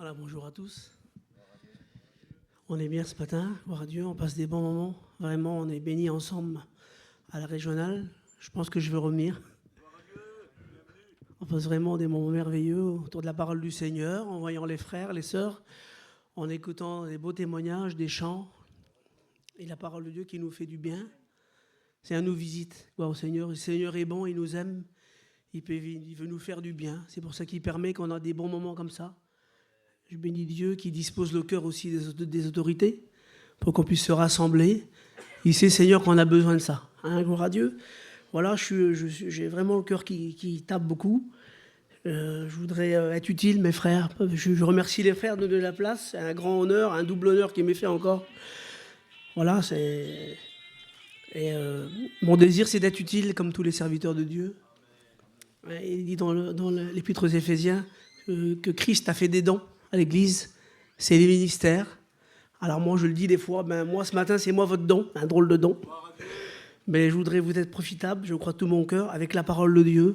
Voilà, bonjour à tous. On est bien ce matin, gloire à Dieu, on passe des bons moments. Vraiment, on est bénis ensemble à la régionale. Je pense que je vais revenir. On passe vraiment des moments merveilleux autour de la parole du Seigneur, en voyant les frères, les sœurs, en écoutant des beaux témoignages, des chants, et la parole de Dieu qui nous fait du bien. C'est un nous visite, gloire au Seigneur. Le Seigneur est bon, il nous aime, il veut nous faire du bien. C'est pour ça qu'il permet qu'on a des bons moments comme ça. Je bénis Dieu qui dispose le cœur aussi des autorités pour qu'on puisse se rassembler. Il sait, Seigneur, qu'on a besoin de ça. Hein, gloire à Dieu. Voilà, j'ai vraiment le cœur qui tape beaucoup. Je voudrais être utile, mes frères. Je remercie les frères de donner la place. C'est un grand honneur, un double honneur qui m'est fait encore. Voilà, c'est... Et mon désir, c'est d'être utile comme tous les serviteurs de Dieu. Il dit dans l'Épître aux Éphésiens que Christ a fait des dons à l'Église, c'est les ministères. Alors moi, je le dis des fois, moi ce matin, c'est moi votre don, un drôle de don. Mais je voudrais vous être profitable, je crois de tout mon cœur, avec la parole de Dieu,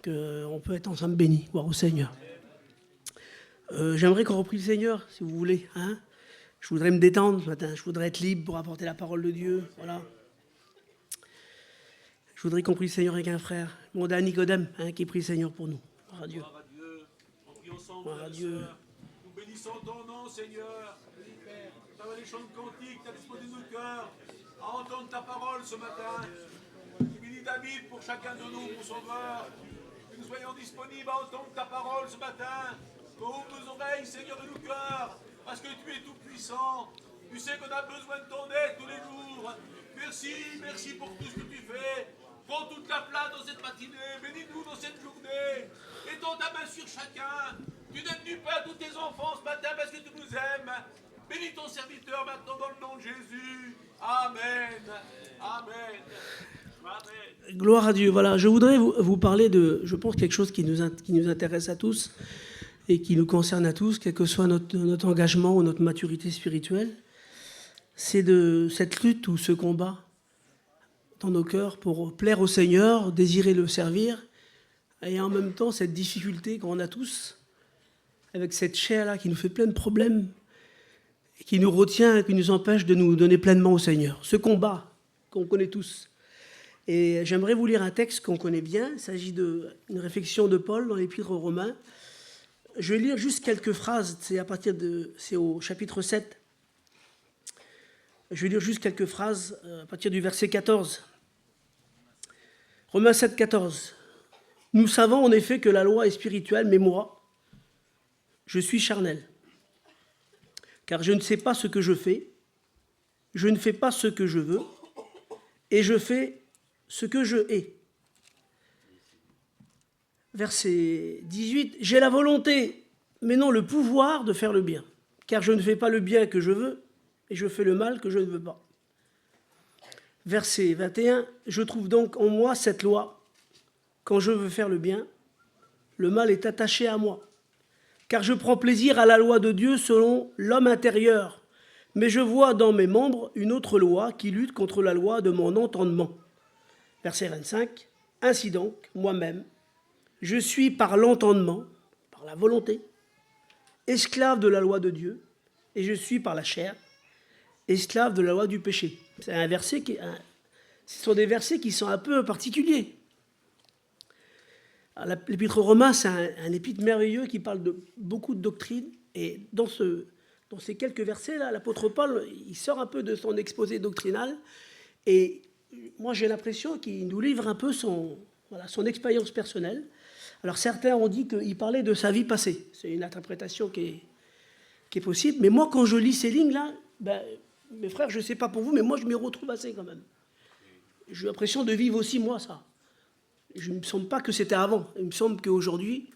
qu'on peut être ensemble bénis, voir au Seigneur. J'aimerais qu'on reprie le Seigneur, si vous voulez. Hein, je voudrais me détendre ce matin, je voudrais être libre pour apporter la parole de Dieu. Voilà. Je voudrais qu'on prie le Seigneur avec un frère, mon à Nicodème, qui prie le Seigneur pour nous. Gloire à Dieu. Gloire à Dieu. Nous bénissons ton nom, Seigneur. Dans les chants de cantiques, tu as disposé nos cœurs à entendre ta parole ce matin. Bénis David pour chacun de nous, mon sauveur. Que nous soyons disponibles à entendre ta parole ce matin. Ouvre nos oreilles, Seigneur, et nos cœurs, parce que tu es tout puissant. Tu sais qu'on a besoin de ton aide tous les jours. Merci pour tout ce que tu fais. Prends toute la place dans cette matinée. Bénis-nous dans cette journée. Étends ta main sur chacun. Tu donnes du pain à tous tes enfants ce matin parce que tu nous aimes. Bénis ton serviteur maintenant dans le nom de Jésus. Amen. Amen. Amen. Gloire à Dieu. Voilà, je voudrais vous parler de, je pense, quelque chose qui nous intéresse à tous et qui nous concerne à tous, quel que soit notre engagement ou notre maturité spirituelle. C'est de cette lutte ou ce combat dans nos cœurs pour plaire au Seigneur, désirer le servir, et en même temps cette difficulté qu'on a tous, avec cette chair-là qui nous fait plein de problèmes, et qui nous retient et qui nous empêche de nous donner pleinement au Seigneur. Ce combat qu'on connaît tous. Et j'aimerais vous lire un texte qu'on connaît bien. Il s'agit d'une réflexion de Paul dans l'Épître aux Romains. Je vais lire juste quelques phrases, c'est au chapitre 7. Je vais lire juste quelques phrases à partir du verset 14. Romains 7, 14. Nous savons en effet que la loi est spirituelle, mais moi, je suis charnel. Car je ne sais pas ce que je fais, je ne fais pas ce que je veux, et je fais ce que je hais. Verset 18. J'ai la volonté, mais non le pouvoir de faire le bien. Car je ne fais pas le bien que je veux, et je fais le mal que je ne veux pas. Verset 21, je trouve donc en moi cette loi. Quand je veux faire le bien, le mal est attaché à moi. Car je prends plaisir à la loi de Dieu selon l'homme intérieur. Mais je vois dans mes membres une autre loi qui lutte contre la loi de mon entendement. Verset 25, ainsi donc, moi-même, je suis par l'entendement, par la volonté, esclave de la loi de Dieu, et je suis par la chair, esclave de la loi du péché. C'est un verset ce sont des versets qui sont un peu particuliers. L'Épître aux Romains, c'est un épître merveilleux qui parle de beaucoup de doctrines. Et dans ces quelques versets-là, l'apôtre Paul, il sort un peu de son exposé doctrinal. Et moi, j'ai l'impression qu'il nous livre un peu son expérience personnelle. Alors certains ont dit qu'il parlait de sa vie passée. C'est une interprétation qui est possible. Mais moi, quand je lis ces lignes-là, mes frères, je ne sais pas pour vous, mais moi, je m'y retrouve assez quand même. J'ai l'impression de vivre aussi, moi, ça. Je ne me semble pas que c'était avant. Il me semble qu'aujourd'hui,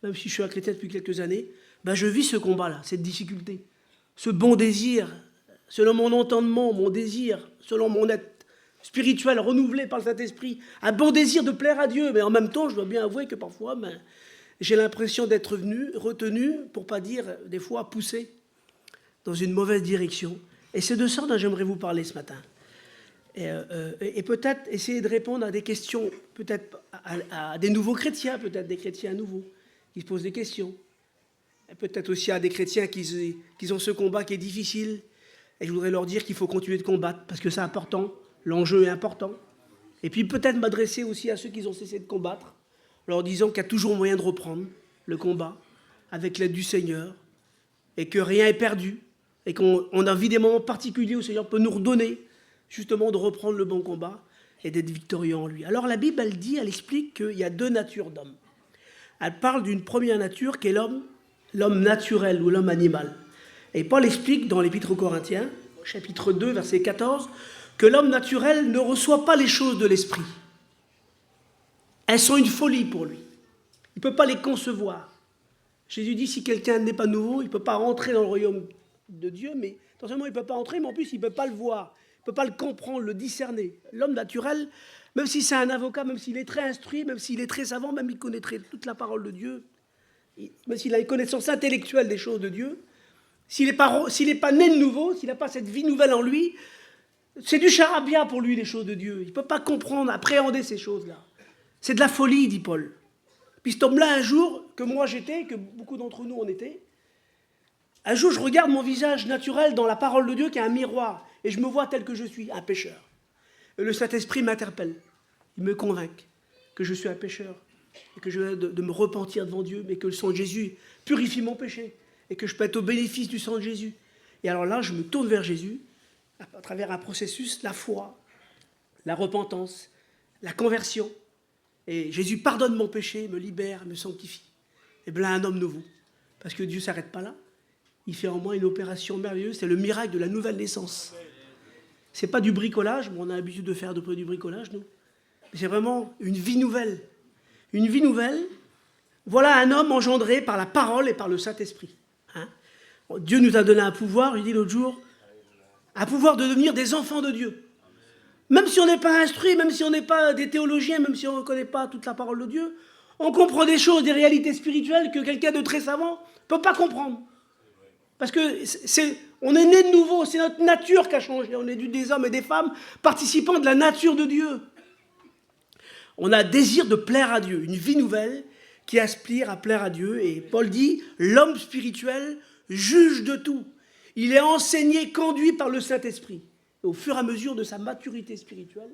même si je suis un chrétien depuis quelques années, je vis ce combat-là, cette difficulté. Ce bon désir, selon mon entendement, mon désir, selon mon être spirituel renouvelé par le Saint-Esprit, un bon désir de plaire à Dieu. Mais en même temps, je dois bien avouer que parfois, j'ai l'impression d'être retenu, pour ne pas dire des fois poussé, dans une mauvaise direction. Et c'est de ça dont j'aimerais vous parler ce matin. Et peut-être essayer de répondre à des questions, peut-être à des nouveaux chrétiens, peut-être des chrétiens nouveaux, qui se posent des questions. et peut-être aussi à des chrétiens qui ont ce combat qui est difficile. Et je voudrais leur dire qu'il faut continuer de combattre parce que c'est important, l'enjeu est important. Et puis peut-être m'adresser aussi à ceux qui ont cessé de combattre, leur disant qu'il y a toujours moyen de reprendre le combat avec l'aide du Seigneur et que rien n'est perdu et qu'on a vu des moments particuliers où le Seigneur peut nous redonner justement de reprendre le bon combat et d'être victorieux en lui. Alors la Bible, elle explique qu'il y a deux natures d'hommes. Elle parle d'une première nature qui est l'homme naturel ou l'homme animal. Et Paul explique dans l'Épître aux Corinthiens, chapitre 2, verset 14, que l'homme naturel ne reçoit pas les choses de l'esprit. Elles sont une folie pour lui. Il ne peut pas les concevoir. Jésus dit, si quelqu'un n'est pas nouveau, il ne peut pas rentrer dans le royaume de Dieu, mais non seulement il ne peut pas entrer, mais en plus il ne peut pas le voir, il ne peut pas le comprendre, le discerner. L'homme naturel, même si c'est un avocat, même s'il est très instruit, même s'il est très savant, même s'il connaîtrait toute la parole de Dieu, même s'il a une connaissance intellectuelle des choses de Dieu, s'il n'est pas né de nouveau, s'il n'a pas cette vie nouvelle en lui, c'est du charabia pour lui, les choses de Dieu. Il ne peut pas comprendre, appréhender ces choses-là. C'est de la folie, dit Paul. Puis cet homme-là, un jour, que moi j'étais, que beaucoup d'entre nous on était, un jour je regarde mon visage naturel dans la parole de Dieu qui est un miroir, et je me vois tel que je suis, un pécheur. Et le Saint-Esprit m'interpelle. Il me convainc que je suis un pécheur, et que je dois de me repentir devant Dieu, mais que le sang de Jésus purifie mon péché, et que je peux être au bénéfice du sang de Jésus. Et alors là, je me tourne vers Jésus, à travers un processus, la foi, la repentance, la conversion. Et Jésus pardonne mon péché, me libère, me sanctifie. Et bien là, un homme nouveau. Parce que Dieu ne s'arrête pas là. Il fait en moi une opération merveilleuse. C'est le miracle de la nouvelle naissance. Ce n'est pas du bricolage. Bon, on a l'habitude de faire du bricolage, nous. Mais c'est vraiment une vie nouvelle. Une vie nouvelle. Voilà un homme engendré par la parole et par le Saint-Esprit. Hein? Dieu nous a donné un pouvoir, il dit l'autre jour, un pouvoir de devenir des enfants de Dieu. Même si on n'est pas instruit, même si on n'est pas des théologiens, même si on ne connaît pas toute la parole de Dieu, on comprend des choses, des réalités spirituelles que quelqu'un de très savant ne peut pas comprendre. Parce que on est né de nouveau, c'est notre nature qui a changé. On est des hommes et des femmes participants de la nature de Dieu. On a désir de plaire à Dieu, une vie nouvelle qui aspire à plaire à Dieu. Et Paul dit, l'homme spirituel juge de tout. Il est enseigné, conduit par le Saint-Esprit. Et au fur et à mesure de sa maturité spirituelle,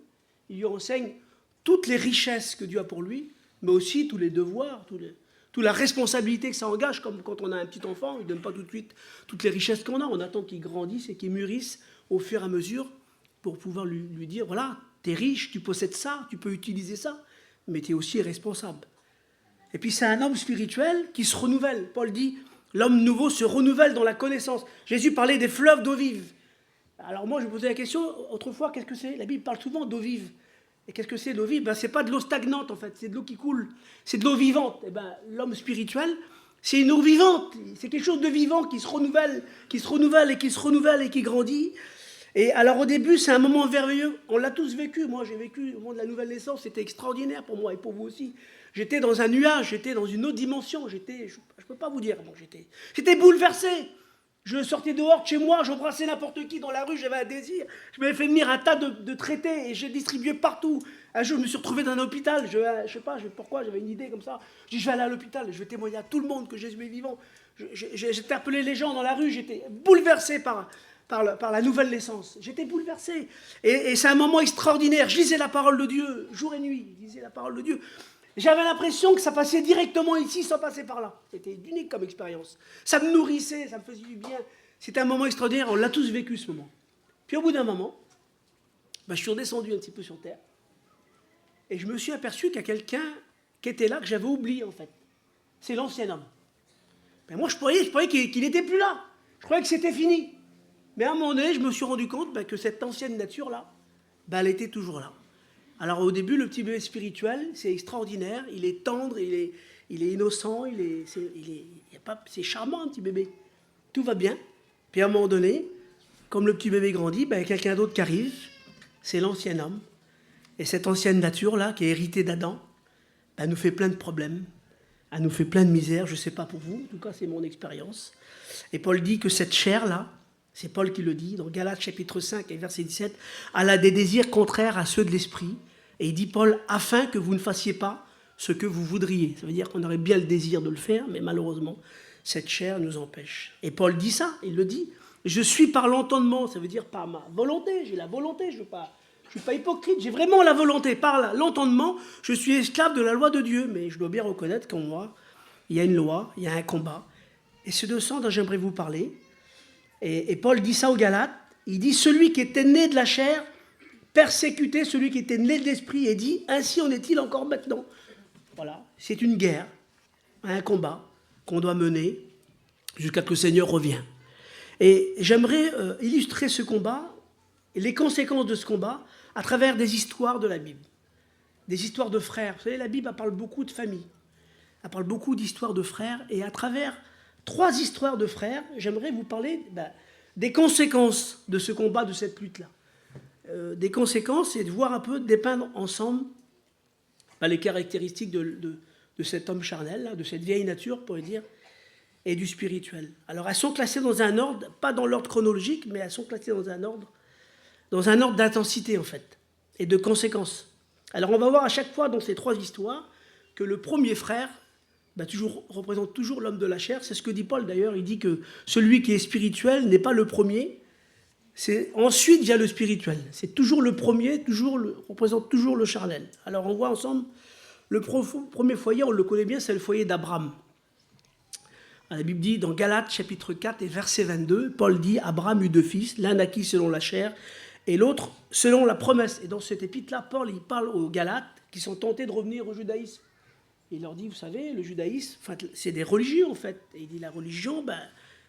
il lui enseigne toutes les richesses que Dieu a pour lui, mais aussi tous les devoirs, toute la responsabilité que ça engage, comme quand on a un petit enfant, il ne donne pas tout de suite toutes les richesses qu'on a, on attend qu'il grandisse et qu'il mûrisse au fur et à mesure pour pouvoir lui dire, voilà, tu es riche, tu possèdes ça, tu peux utiliser ça, mais tu es aussi responsable. Et puis c'est un homme spirituel qui se renouvelle. Paul dit, l'homme nouveau se renouvelle dans la connaissance. Jésus parlait des fleuves d'eau vive. Alors moi, je me posais la question, autrefois, qu'est-ce que c'est? La Bible parle souvent d'eau vive. Et qu'est-ce que c'est l'eau vive? Ce n'est pas de l'eau stagnante, en fait, c'est de l'eau qui coule. C'est de l'eau vivante. Et l'homme spirituel, c'est une eau vivante. C'est quelque chose de vivant qui se renouvelle, qui se renouvelle et qui se renouvelle et qui grandit. Et alors au début, c'est un moment merveilleux. On l'a tous vécu. Moi, j'ai vécu au moment de la nouvelle naissance. C'était extraordinaire pour moi et pour vous aussi. J'étais dans un nuage, j'étais dans une autre dimension. Je ne peux pas vous dire comment j'étais. J'étais bouleversé. Je sortais dehors de chez moi, j'embrassais n'importe qui dans la rue, j'avais un désir. Je m'avais fait venir un tas de traités et j'ai distribué partout. Un jour, je me suis retrouvé dans un hôpital. Je ne sais pas pourquoi, j'avais une idée comme ça. J'ai dit, je vais aller à l'hôpital, je vais témoigner à tout le monde que Jésus est vivant. J'ai interpellé les gens dans la rue, j'étais bouleversé par la nouvelle naissance. J'étais bouleversé. Et c'est un moment extraordinaire. Je lisais la parole de Dieu, jour et nuit. Je lisais la parole de Dieu. J'avais l'impression que ça passait directement ici sans passer par là. C'était unique comme expérience. Ça me nourrissait, ça me faisait du bien. C'était un moment extraordinaire, on l'a tous vécu ce moment. Puis au bout d'un moment, je suis redescendu un petit peu sur terre et je me suis aperçu qu'il y a quelqu'un qui était là, que j'avais oublié en fait. C'est l'ancien homme. Moi je croyais qu'il n'était plus là. Je croyais que c'était fini. Mais à un moment donné, je me suis rendu compte que cette ancienne nature-là, elle était toujours là. Alors au début, le petit bébé spirituel, c'est extraordinaire, il est tendre, il est innocent, c'est charmant un petit bébé. Tout va bien. Puis à un moment donné, comme le petit bébé grandit, il y a quelqu'un d'autre qui arrive, c'est l'ancien homme. Et cette ancienne nature-là, qui est héritée d'Adam, elle nous fait plein de problèmes, elle nous fait plein de misère, je ne sais pas pour vous, en tout cas c'est mon expérience. Et Paul dit que cette chair-là, c'est Paul qui le dit, dans Galates chapitre 5 et verset 17, elle a des désirs contraires à ceux de l'esprit. Et il dit Paul, afin que vous ne fassiez pas ce que vous voudriez. Ça veut dire qu'on aurait bien le désir de le faire, mais malheureusement, cette chair nous empêche. Et Paul dit ça, il le dit. Je suis par l'entendement, ça veut dire par ma volonté, j'ai la volonté, je ne suis pas hypocrite, j'ai vraiment la volonté. Par l'entendement, je suis esclave de la loi de Dieu, mais je dois bien reconnaître qu'en moi, il y a une loi, il y a un combat. Et c'est de ça dont j'aimerais vous parler. Et Paul dit ça aux Galates, il dit « Celui qui était né de la chair, persécutait celui qui était né de l'esprit, et dit « Ainsi en est-il encore maintenant ?» Voilà, c'est une guerre, un combat qu'on doit mener jusqu'à ce que le Seigneur revienne. Et j'aimerais illustrer ce combat et les conséquences de ce combat à travers des histoires de la Bible, des histoires de frères. Vous savez, la Bible elle parle beaucoup de famille, elle parle beaucoup d'histoires de frères, et à travers 3 histoires de frères, j'aimerais vous parler des conséquences de ce combat, de cette lutte-là. Des conséquences, et de voir un peu, dépeindre ensemble les caractéristiques de cet homme charnel, là, de cette vieille nature, pour dire, et du spirituel. Alors, elles sont classées dans un ordre, pas dans l'ordre chronologique, mais elles sont classées dans un ordre d'intensité, en fait, et de conséquences. Alors, on va voir à chaque fois, dans ces 3 histoires, que le premier frère représente toujours l'homme de la chair. C'est ce que dit Paul, d'ailleurs. Il dit que celui qui est spirituel n'est pas le premier. Ensuite vient le spirituel. C'est toujours le premier, représente toujours le charnel. Alors, on voit ensemble, le premier foyer, on le connaît bien, c'est le foyer d'Abraham. La Bible dit dans Galates chapitre 4 et verset 22, Paul dit « Abraham eut 2 fils, l'un naquit selon la chair et l'autre selon la promesse ». Et dans cet épître-là, Paul il parle aux Galates qui sont tentés de revenir au judaïsme. Il leur dit « Vous savez, le judaïsme, c'est des religions en fait. » Et il dit « La religion,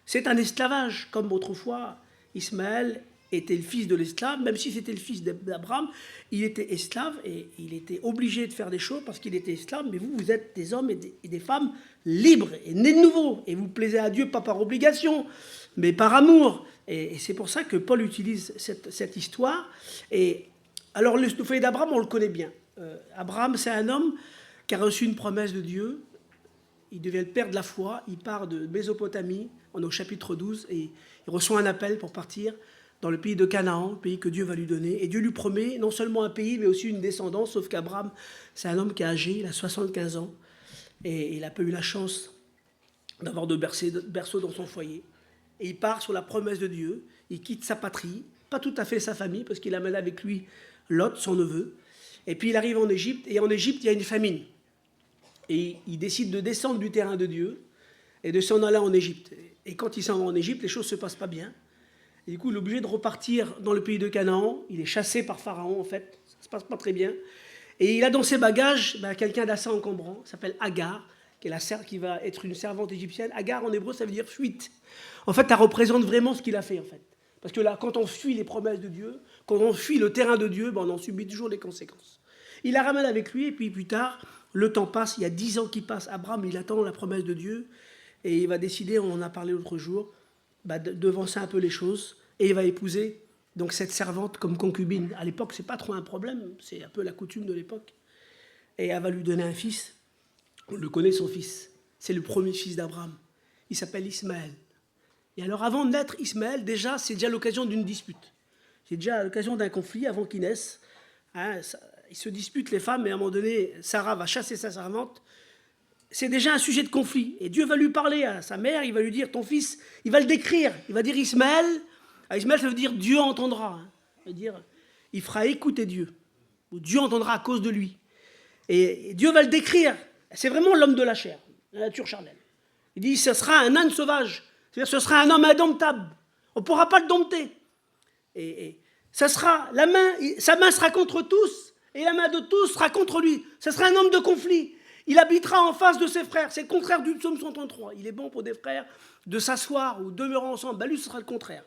c'est un esclavage. Comme autrefois, Ismaël était le fils de l'esclave, même si c'était le fils d'Abraham, il était esclave et il était obligé de faire des choses parce qu'il était esclave. Mais vous êtes des hommes et des femmes libres et nés de nouveau. Et vous plaisez à Dieu pas par obligation, mais par amour. Et c'est pour ça que Paul utilise cette histoire. Et alors, le foyer d'Abraham, on le connaît bien. Abraham, c'est un homme qui a reçu une promesse de Dieu. Il devient le père de la foi. Il part de Mésopotamie, on est au chapitre 12, et il reçoit un appel pour partir dans le pays de Canaan, le pays que Dieu va lui donner. Et Dieu lui promet non seulement un pays, mais aussi une descendance, sauf qu'Abraham, c'est un homme qui est âgé, il a 75 ans, et il n'a pas eu la chance d'avoir de berceau dans son foyer. Et il part sur la promesse de Dieu, il quitte sa patrie, pas tout à fait sa famille, parce qu'il amène avec lui Lot, son neveu. Et puis il arrive en Égypte, et en Égypte, il y a une famine. Et il décide de descendre du terrain de Dieu, et de s'en aller en Égypte. Et quand il s'en va en Égypte, les choses ne se passent pas bien. Et du coup, il est obligé de repartir dans le pays de Canaan. Il est chassé par Pharaon, en fait. Ça ne se passe pas très bien. Et il a dans ses bagages quelqu'un d'assez encombrant, qui s'appelle Agar, qui va être une servante égyptienne. Agar, en hébreu, ça veut dire fuite. En fait, ça représente vraiment ce qu'il a fait, en fait. Parce que là, quand on fuit les promesses de Dieu, quand on fuit le terrain de Dieu, on en subit toujours les conséquences. Il la ramène avec lui, et puis plus tard, le temps passe. Il y a 10 ans qui passent. Abraham, il attend la promesse de Dieu. Et il va décider, on en a parlé l'autre jour, devancer un peu les choses, et il va épouser donc cette servante comme concubine. À l'époque, c'est pas trop un problème, c'est un peu la coutume de l'époque. Et elle va lui donner un fils. On le connaît, son fils. C'est le premier fils d'Abraham. Il s'appelle Ismaël. Et alors, avant de naître Ismaël, déjà, c'est déjà l'occasion d'une dispute. C'est déjà l'occasion d'un conflit avant qu'il naisse. Ils se disputent, les femmes, et à un moment donné, Sarah va chasser sa servante. C'est déjà un sujet de conflit. Et Dieu va lui parler à sa mère, il va lui dire, ton fils, il va le décrire. Il va dire Ismaël. Ismaël, ça veut dire Dieu entendra. Ça veut dire, il fera écouter Dieu. Ou Dieu entendra à cause de lui. Et Dieu va le décrire. C'est vraiment l'homme de la chair, la nature charnelle. Il dit, ce sera un âne sauvage. C'est-à-dire, ce sera un homme indomptable. On ne pourra pas le dompter. Et ça sera, sa main sera contre tous, et la main de tous sera contre lui. Ce sera un homme de conflit. Il habitera en face de ses frères. C'est le contraire du psaume 133. Il est bon pour des frères de s'asseoir ou demeurer ensemble. Lui, ce sera le contraire.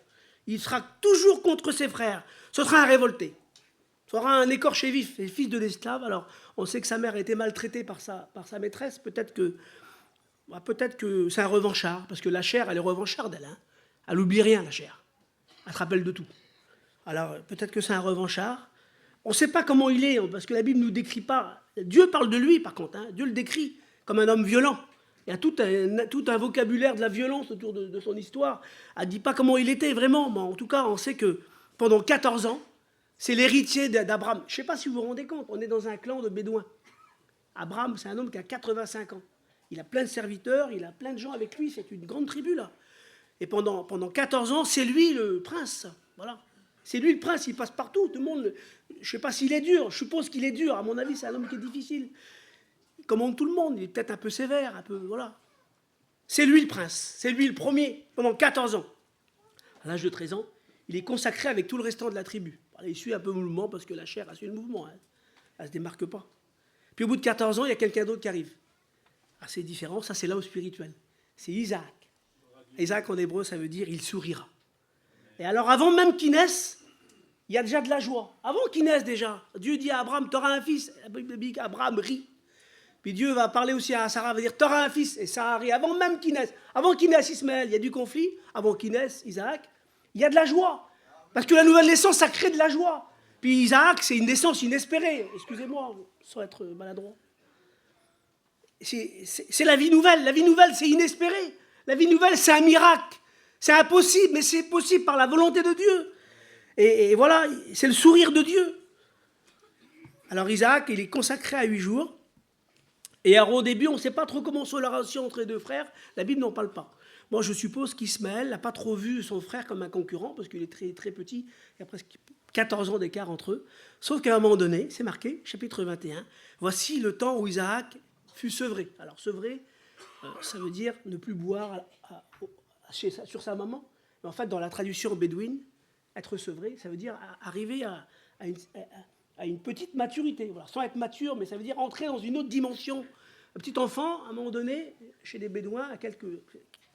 Il sera toujours contre ses frères. Ce sera un révolté. Ce sera un écorché vif. C'est le fils de l'esclave. Alors, on sait que sa mère a été maltraitée par sa maîtresse. Peut-être que c'est un revanchard. Parce que la chair, elle est revancharde, elle. Elle n'oublie rien, la chair. Elle se rappelle de tout. Alors, peut-être que c'est un revanchard. On ne sait pas comment il est, parce que la Bible ne nous décrit pas. Dieu parle de lui, par contre. Dieu le décrit comme un homme violent. Il y a tout un vocabulaire de la violence autour de son histoire. Elle ne dit pas comment il était vraiment. Mais en tout cas, on sait que pendant 14 ans, c'est l'héritier d'Abraham. Je ne sais pas si vous vous rendez compte, on est dans un clan de Bédouins. Abraham, c'est un homme qui a 85 ans. il a plein de serviteurs, il a plein de gens avec lui, c'est une grande tribu là. Et pendant 14 ans, c'est lui le prince, voilà. C'est lui le prince, il passe partout, tout le monde, je ne sais pas s'il est dur, je suppose qu'il est dur, à mon avis c'est un homme qui est difficile. Il commande tout le monde, il est peut-être un peu sévère, un peu, voilà. C'est lui le prince, c'est lui le premier, pendant 14 ans. À l'âge de 13 ans, il est consacré avec tout le restant de la tribu. Il suit un peu le mouvement parce que la chair a suivi le mouvement, hein. Elle ne se démarque pas. Puis au bout de 14 ans, il y a quelqu'un d'autre qui arrive. C'est différent, ça c'est l'homme spirituel. C'est Isaac. Isaac en hébreu, ça veut dire « il sourira ». Et alors avant même qu'il naisse, il y a déjà de la joie. Avant qu'il naisse déjà, Dieu dit à Abraham, tu auras un fils. Abraham rit. Puis Dieu va parler aussi à Sarah, va dire, tu auras un fils. Et Sarah rit. Avant même qu'il naisse Ismaël, il y a du conflit. Avant qu'il naisse Isaac, il y a de la joie. Parce que la nouvelle naissance, ça crée de la joie. Puis Isaac, c'est une naissance inespérée. Excusez-moi, sans être maladroit. C'est la vie nouvelle. La vie nouvelle, c'est inespéré. La vie nouvelle, c'est un miracle. C'est impossible, mais c'est possible par la volonté de Dieu. Et voilà, c'est le sourire de Dieu. Alors Isaac, il est consacré à 8 jours. Et alors au début, on ne sait pas trop comment sont les relations entre les deux frères. La Bible n'en parle pas. Moi, je suppose qu'Ismaël n'a pas trop vu son frère comme un concurrent, parce qu'il est très, très petit. Il y a presque 14 ans d'écart entre eux. Sauf qu'à un moment donné, c'est marqué, chapitre 21, voici le temps où Isaac fut sevré. Alors sevré, ça veut dire ne plus boire sur sa maman. Mais en fait, dans la traduction bédouine, être sevré, ça veut dire arriver à une petite maturité. Voilà, sans être mature, mais ça veut dire entrer dans une autre dimension. Un petit enfant, à un moment donné, chez les Bédouins, à quelques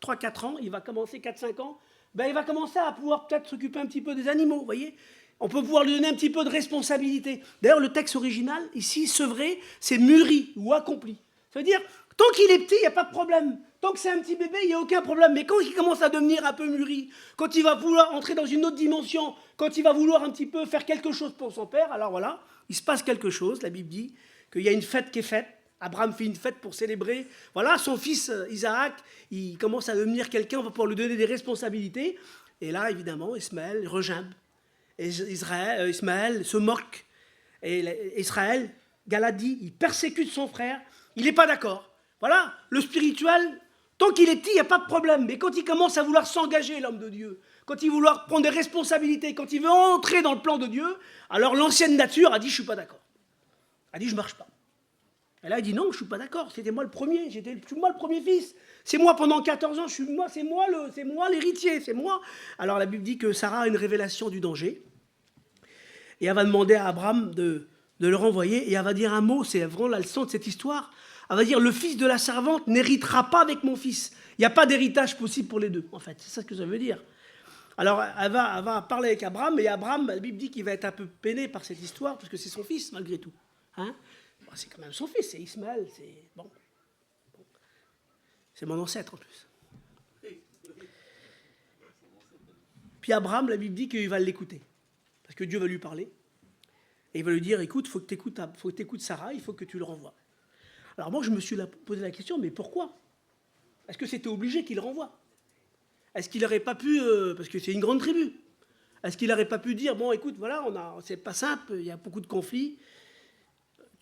3-4 ans, il va commencer 4-5 ans, il va commencer à pouvoir peut-être s'occuper un petit peu des animaux, vous voyez. On peut pouvoir lui donner un petit peu de responsabilité. D'ailleurs, le texte original, ici, sevré, c'est mûri ou accompli. Ça veut dire, tant qu'il est petit, il n'y a pas de problème. Tant que c'est un petit bébé, il n'y a aucun problème. Mais quand il commence à devenir un peu mûri, quand il va vouloir entrer dans une autre dimension, quand il va vouloir un petit peu faire quelque chose pour son père, alors voilà, il se passe quelque chose. La Bible dit qu'il y a une fête qui est faite. Abraham fait une fête pour célébrer. Voilà, son fils Isaac, il commence à devenir quelqu'un, on va pouvoir lui donner des responsabilités. Et là, évidemment, Ismaël regimbe. Et Ismaël se moque. Et Israël, Galade dit, il persécute son frère. Il n'est pas d'accord. Voilà, le spirituel, tant qu'il est petit, il n'y a pas de problème. Mais quand il commence à vouloir s'engager, l'homme de Dieu, quand il veut vouloir prendre des responsabilités, quand il veut entrer dans le plan de Dieu, alors l'ancienne nature a dit, je ne suis pas d'accord. A dit, je ne marche pas. Et là, il dit, non, je ne suis pas d'accord. C'était moi le premier. C'est moi le premier fils. C'est moi pendant 14 ans. C'est moi l'héritier. C'est moi. Alors la Bible dit que Sarah a une révélation du danger. Et elle va demander à Abraham de le renvoyer. Et elle va dire un mot, c'est vraiment la leçon de cette histoire. Elle va dire, le fils de la servante n'héritera pas avec mon fils. Il n'y a pas d'héritage possible pour les deux, en fait. C'est ça ce que ça veut dire. Alors, elle va parler avec Abraham. Et Abraham, la Bible dit qu'il va être un peu peiné par cette histoire, parce que c'est son fils, malgré tout. Hein? C'est quand même son fils, c'est Ismaël, c'est bon. C'est mon ancêtre en plus. Puis Abraham, la Bible dit qu'il va l'écouter, parce que Dieu va lui parler, et il va lui dire, écoute, il faut que tu écoutes Sarah, il faut que tu le renvoies. Alors moi, je me suis posé la question, mais pourquoi? Est-ce que c'était obligé qu'il le renvoie? Est-ce qu'il n'aurait pas pu, parce que c'est une grande tribu, est-ce qu'il n'aurait pas pu dire, bon, écoute, voilà, c'est pas simple, il y a beaucoup de conflits,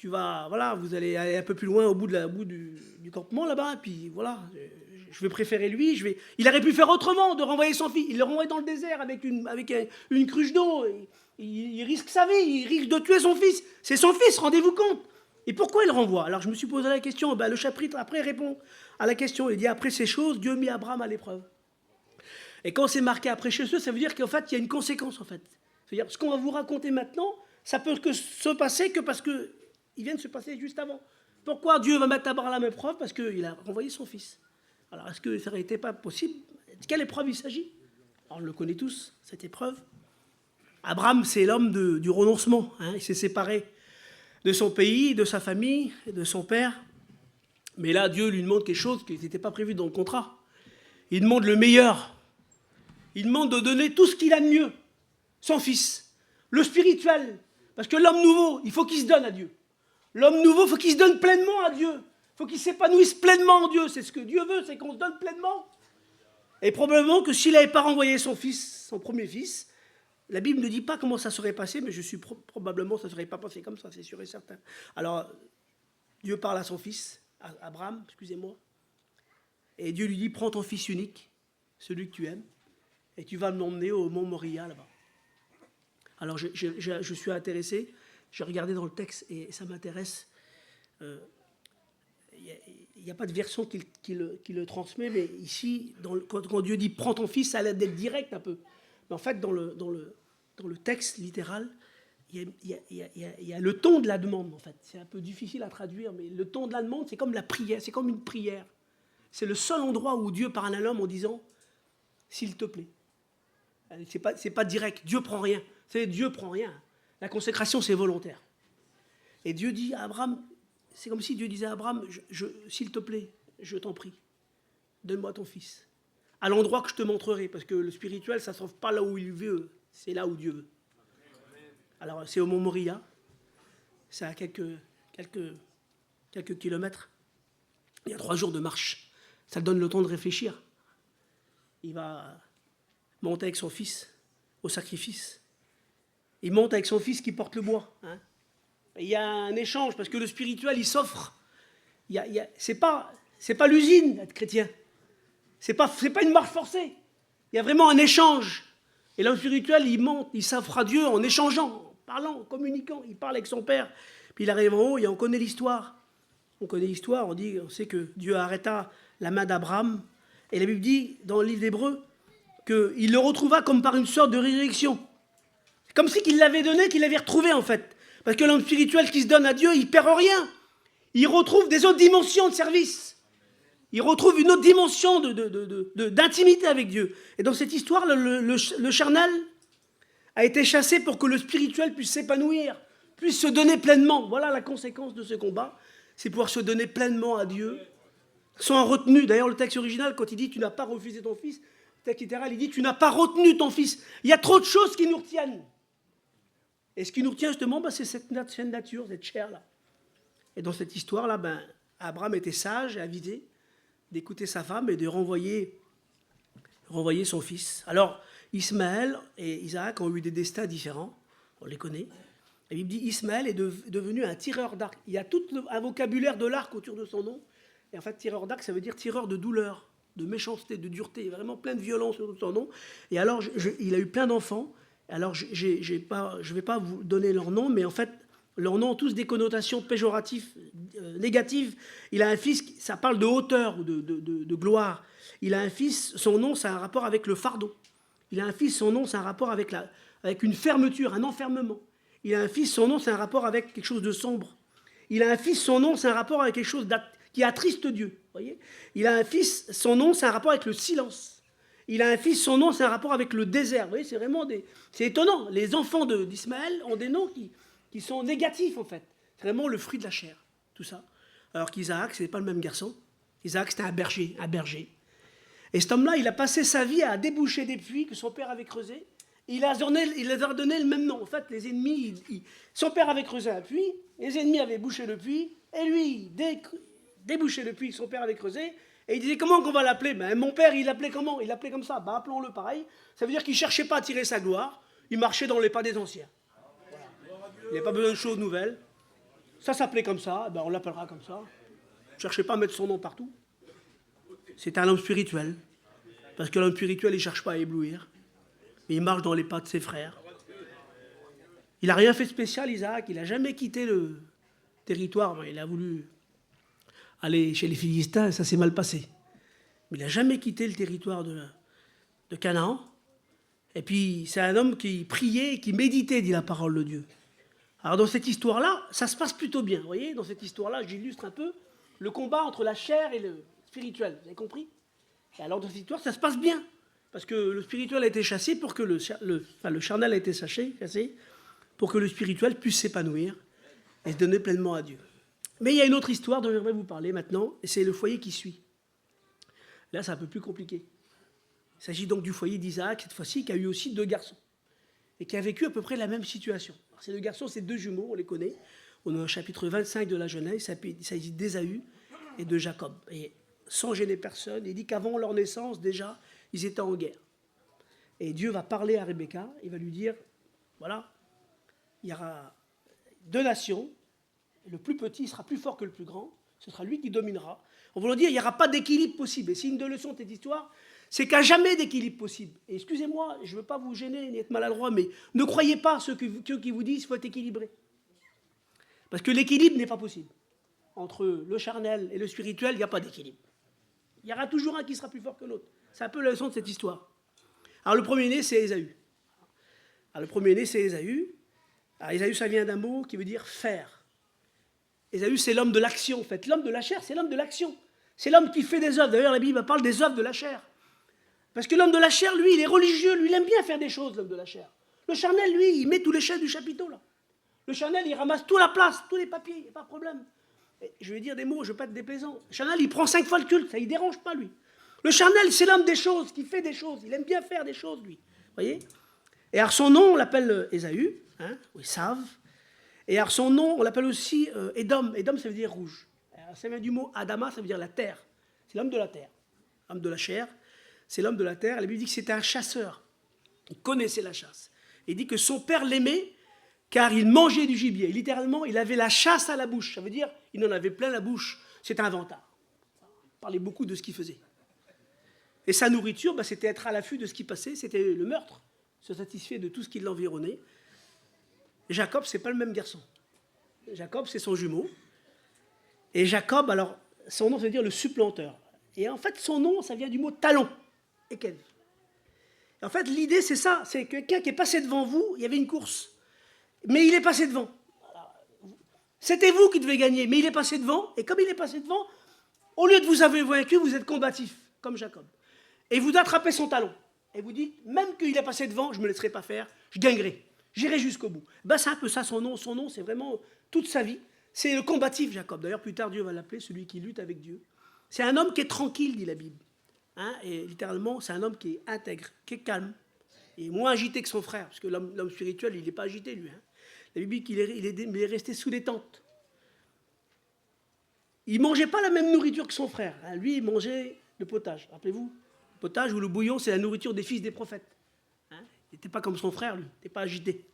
vous allez aller un peu plus loin au bout du campement là-bas, et puis voilà, je vais préférer lui, Il aurait pu faire autrement, de renvoyer son fils. Il le renvoie dans le désert avec une cruche d'eau. Il risque sa vie, il risque de tuer son fils. C'est son fils, rendez-vous compte. Et pourquoi il le renvoie? Alors je me suis posé la question, le chapitre après répond à la question. Il dit, après ces choses, Dieu mit Abraham à l'épreuve. Et quand c'est marqué après chez eux, ça veut dire qu'en fait, il y a une conséquence en fait. C'est-à-dire, ce qu'on va vous raconter maintenant, ça peut se passer que parce que il vient de se passer juste avant. Pourquoi Dieu va mettre Abraham à l'épreuve? Parce qu'il a renvoyé son fils. Alors, est-ce que ça n'aurait été pas possible? De quelle épreuve il s'agit? On le connaît tous, cette épreuve. Abraham, c'est l'homme du renoncement. Hein. Il s'est séparé de son pays, de sa famille, de son père. Mais là, Dieu lui demande quelque chose qui n'était pas prévu dans le contrat. Il demande le meilleur. Il demande de donner tout ce qu'il a de mieux. Son fils. Le spirituel. Parce que l'homme nouveau, il faut qu'il se donne à Dieu. L'homme nouveau, il faut qu'il se donne pleinement à Dieu. Il faut qu'il s'épanouisse pleinement en Dieu. C'est ce que Dieu veut, c'est qu'on se donne pleinement. Et probablement que s'il n'avait pas renvoyé son fils, son premier fils, la Bible ne dit pas comment ça serait passé, mais je suis probablement ça ne serait pas passé comme ça, c'est sûr et certain. Alors, Dieu parle à son fils, Abraham, excusez-moi. Et Dieu lui dit, prends ton fils unique, celui que tu aimes, et tu vas m'emmener au mont Moria, là-bas. Alors, je suis intéressé, j'ai regardé dans le texte, et ça m'intéresse. Il n'y a pas de version qui le transmet, mais ici, quand Dieu dit, prends ton fils, ça a l'air d'être direct un peu. Mais en fait, dans le texte littéral, il y a le ton de la demande, en fait. C'est un peu difficile à traduire, mais le ton de la demande, c'est comme la prière, c'est comme une prière. C'est le seul endroit où Dieu parle à l'homme en disant « S'il te plaît ». C'est pas direct, Dieu prend rien. Vous savez, Dieu prend rien. La consécration, c'est volontaire. Et Dieu dit à Abraham, c'est comme si Dieu disait à Abraham « S'il te plaît, je t'en prie, donne-moi ton fils. » À l'endroit que je te montrerai, parce que le spirituel, ça ne se trouve pas là où il veut, c'est là où Dieu veut. Alors, c'est au mont Moria, c'est à quelques kilomètres. Il y a 3 jours de marche. Ça donne le temps de réfléchir. Il va monter avec son fils au sacrifice. Il monte avec son fils qui porte le bois. Hein. Et il y a un échange, parce que le spirituel, il s'offre. C'est pas l'usine d'être chrétien. C'est pas une marche forcée. Il y a vraiment un échange. Et l'homme spirituel, il monte, il s'offre à Dieu en échangeant, en parlant, en communiquant. Il parle avec son père. Puis il arrive en haut et on connaît l'histoire. On connaît l'histoire, on sait que Dieu arrêta la main d'Abraham. Et la Bible dit, dans le livre d'Hébreux, qu'il le retrouva comme par une sorte de résurrection. C'est comme si qu'il l'avait donné, qu'il l'avait retrouvé en fait. Parce que l'homme spirituel qui se donne à Dieu, il ne perd rien. Il retrouve des autres dimensions de service. Il retrouve une autre dimension d'intimité avec Dieu. Et dans cette histoire, le charnel a été chassé pour que le spirituel puisse s'épanouir, puisse se donner pleinement. Voilà la conséquence de ce combat. C'est pouvoir se donner pleinement à Dieu, sans retenue. D'ailleurs, le texte original, quand il dit « tu n'as pas refusé ton fils », le texte littéral, il dit « tu n'as pas retenu ton fils ». Il y a trop de choses qui nous retiennent. Et ce qui nous retient justement, c'est cette nature, cette chair-là. Et dans cette histoire-là, Abraham était sage et avisé d'écouter sa femme et de renvoyer son fils. Alors, Ismaël et Isaac ont eu des destins différents, on les connaît. La Bible dit Ismaël est devenu un tireur d'arc. Il y a tout un vocabulaire de l'arc autour de son nom. Et en fait, tireur d'arc, ça veut dire tireur de douleur, de méchanceté, de dureté, vraiment plein de violence autour de son nom. Et alors, il a eu plein d'enfants. Alors, je ne vais pas vous donner leur nom, mais en fait, leurs noms ont tous des connotations péjoratives, négatives. Il a un fils, ça parle de hauteur, de gloire. Il a un fils, son nom, c'est un rapport avec le fardeau. Il a un fils, son nom, c'est un rapport avec une fermeture, un enfermement. Il a un fils, son nom, c'est un rapport avec quelque chose de sombre. Il a un fils, son nom, c'est un rapport avec quelque chose qui attriste Dieu. Voyez. Il a un fils, son nom, c'est un rapport avec le silence. Il a un fils, son nom, c'est un rapport avec le désert. Vous voyez, c'est vraiment c'est étonnant. Les enfants d'Ismaël ont des noms qui sont négatifs, en fait. C'est vraiment le fruit de la chair, tout ça. Alors qu'Isaac, ce n'est pas le même garçon. Isaac, c'était un berger. Et cet homme-là, il a passé sa vie à déboucher des puits que son père avait creusés. Il leur a donné le même nom. En fait, les ennemis, son père avait creusé un puits, les ennemis avaient bouché le puits, et lui, débouchait le puits que son père avait creusé, et il disait, comment qu'on va l'appeler? Mon père, il l'appelait comment? Il l'appelait comme ça. Appelons-le pareil. Ça veut dire qu'il ne cherchait pas à tirer sa gloire, il marchait dans les pas des anciens. Voilà. Il n'y avait pas besoin de choses nouvelles. Ça s'appelait comme ça, on l'appellera comme ça. Ne cherchez pas à mettre son nom partout. C'est un homme spirituel. Parce que l'homme spirituel, il ne cherche pas à éblouir. Mais il marche dans les pas de ses frères. Il n'a rien fait de spécial, Isaac. Il n'a jamais quitté le territoire. Il a voulu aller chez les Philistins et ça s'est mal passé. Mais il n'a jamais quitté le territoire de Canaan. Et puis, c'est un homme qui priait et qui méditait, dit la parole de Dieu. Alors, dans cette histoire-là, ça se passe plutôt bien. Vous voyez, dans cette histoire-là, j'illustre un peu le combat entre la chair et le spirituel. Vous avez compris? Et alors, dans cette histoire, ça se passe bien. Parce que le spirituel a été chassé pour que le charnel a été chassé pour que le spirituel puisse s'épanouir et se donner pleinement à Dieu. Mais il y a une autre histoire dont j'aimerais vous parler maintenant, et c'est le foyer qui suit. Là, c'est un peu plus compliqué. Il s'agit donc du foyer d'Isaac, cette fois-ci, qui a eu aussi 2 garçons, et qui a vécu à peu près la même situation. Alors, ces 2 garçons, c'est 2 jumeaux, on les connaît. On est au chapitre 25 de la Genèse, il s'agit d'Ésaü et de Jacob. Et sans gêner personne, il dit qu'avant leur naissance, déjà, ils étaient en guerre. Et Dieu va parler à Rebecca, il va lui dire, voilà, il y aura 2 nations, le plus petit sera plus fort que le plus grand, Ce sera lui qui dominera. On va dire, il n'y aura pas d'équilibre possible. Et c'est une des leçons de cette histoire, c'est qu'il n'y a jamais d'équilibre possible. Et excusez-moi, je ne veux pas vous gêner ni être maladroit, mais ne croyez pas ceux qui vous disent qu'il faut être équilibré. Parce que l'équilibre n'est pas possible. Entre le charnel et le spirituel, il n'y a pas d'équilibre. Il y aura toujours un qui sera plus fort que l'autre. C'est un peu la leçon de cette histoire. Alors le premier-né, c'est Ésaü. Alors le premier-né, c'est Ésaü. Alors Ésaü, ça vient d'un mot qui veut dire faire. Ésaü, c'est l'homme de l'action, en fait. L'homme de la chair, c'est l'homme de l'action. C'est l'homme qui fait des œuvres. D'ailleurs, la Bible parle des œuvres de la chair. Parce que l'homme de la chair, lui, il est religieux. Lui, il aime bien faire des choses, l'homme de la chair. Le charnel, lui, il met tous les chaises du chapiteau, là. Le charnel, il ramasse toute la place, tous les papiers, il n'y a pas de problème. Et je vais dire des mots, je ne veux pas être déplaisant. Le charnel, il prend 5 fois le culte, ça ne dérange pas, lui. Le charnel, c'est l'homme des choses, qui fait des choses. Il aime bien faire des choses, lui. Vous voyez? Et alors, son nom, on l'appelle Ésaü, hein, ou Esav. Et alors, son nom, on l'appelle aussi Édom. Édom, ça veut dire rouge. Alors, ça vient du mot Adama, ça veut dire la terre. C'est l'homme de la terre. L'homme de la chair, c'est l'homme de la terre. La Bible dit que c'était un chasseur. Il connaissait la chasse. Il dit que son père l'aimait car il mangeait du gibier. Littéralement, il avait la chasse à la bouche. Ça veut dire il en avait plein la bouche. C'est un vantard. Il parlait beaucoup de ce qu'il faisait. Et sa nourriture, c'était être à l'affût de ce qui passait. C'était le meurtre. Se satisfaire de tout ce qui l'environnait. Jacob, c'est pas le même garçon. Jacob, c'est son jumeau. Et Jacob, alors, son nom, ça veut dire le supplanteur. Et en fait, son nom, ça vient du mot talon. Ekev. En fait, l'idée, c'est ça. C'est quelqu'un qui est passé devant vous, il y avait une course. Mais il est passé devant. C'était vous qui devez gagner, mais il est passé devant. Et comme il est passé devant, au lieu de vous avoir vaincu, vous êtes combatif, comme Jacob. Et vous attrapez son talon. Et vous dites, même qu'il est passé devant, je ne me laisserai pas faire, je gagnerai. J'irai jusqu'au bout. C'est un peu ça son nom. Son nom, c'est vraiment toute sa vie. C'est le combatif, Jacob. D'ailleurs, plus tard, Dieu va l'appeler celui qui lutte avec Dieu. C'est un homme qui est tranquille, dit la Bible. Hein, et littéralement, c'est un homme qui est intègre, qui est calme. Et moins agité que son frère, parce que l'homme spirituel, il n'est pas agité, lui. Hein. La Bible dit qu'il est resté sous les tentes. Il ne mangeait pas la même nourriture que son frère. Hein. Lui, il mangeait le potage. Rappelez-vous, le potage ou le bouillon, c'est la nourriture des fils des prophètes. Hein. Il n'était pas comme son frère, lui. Il n'était pas agité.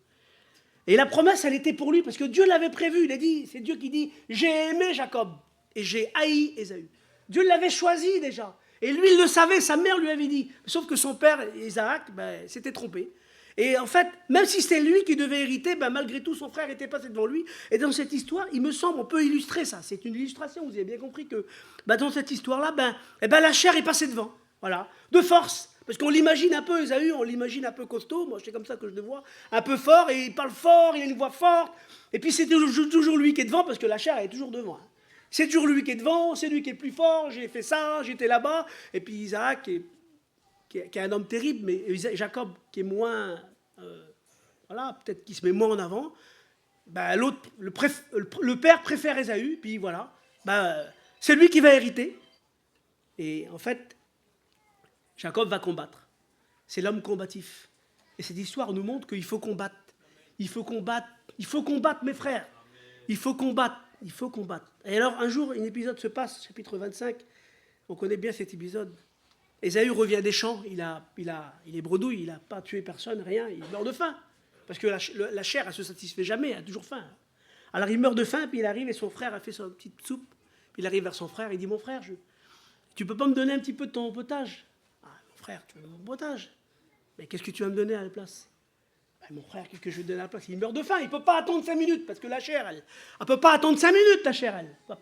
Et la promesse, elle était pour lui, parce que Dieu l'avait prévu. Il a dit, c'est Dieu qui dit, j'ai aimé Jacob et j'ai haï Ésaü. Dieu l'avait choisi déjà. Et lui, il le savait, sa mère lui avait dit. Sauf que son père, Isaac, s'était trompé. Et en fait, même si c'était lui qui devait hériter, malgré tout, son frère était passé devant lui. Et dans cette histoire, il me semble, on peut illustrer ça. C'est une illustration, vous avez bien compris que dans cette histoire-là, la chair est passée devant. Voilà, de force. Parce qu'on l'imagine un peu, Ésaü, on l'imagine un peu costaud. Moi, c'est comme ça que je le vois. Un peu fort, et il parle fort, il a une voix forte. Et puis, c'est toujours lui qui est devant, parce que la chair est toujours devant. Hein. C'est toujours lui qui est devant, c'est lui qui est plus fort, j'ai fait ça, j'étais là-bas. Et puis Isaac, qui est un homme terrible, mais Jacob, qui est moins... peut-être qu'il se met moins en avant. L'autre, le père préfère Ésaü, puis voilà. C'est lui qui va hériter. Et en fait, Jacob va combattre. C'est l'homme combatif. Et cette histoire nous montre qu'il faut combattre. Il faut combattre. Il faut combattre, mes frères. Il faut combattre. Il faut combattre. Et alors, un jour, un épisode se passe, chapitre 25. On connaît bien cet épisode. Ésaü revient des champs. Il est bredouille. Il n'a pas tué personne, rien. Il meurt de faim. Parce que la chair, elle ne se satisfait jamais. Elle a toujours faim. Alors, il meurt de faim, puis il arrive et son frère a fait sa petite soupe. Puis il arrive vers son frère. Il dit, mon frère, tu ne peux pas me donner un petit peu de ton potage? Ah, mon frère, tu veux mon potage? Mais qu'est-ce que tu vas me donner à la place? Mon frère, qu'est-ce que je vais donner à la place? Il meurt de faim, il ne peut pas attendre 5 minutes, parce que la chair, elle ne peut pas attendre 5 minutes, la chair, elle. Il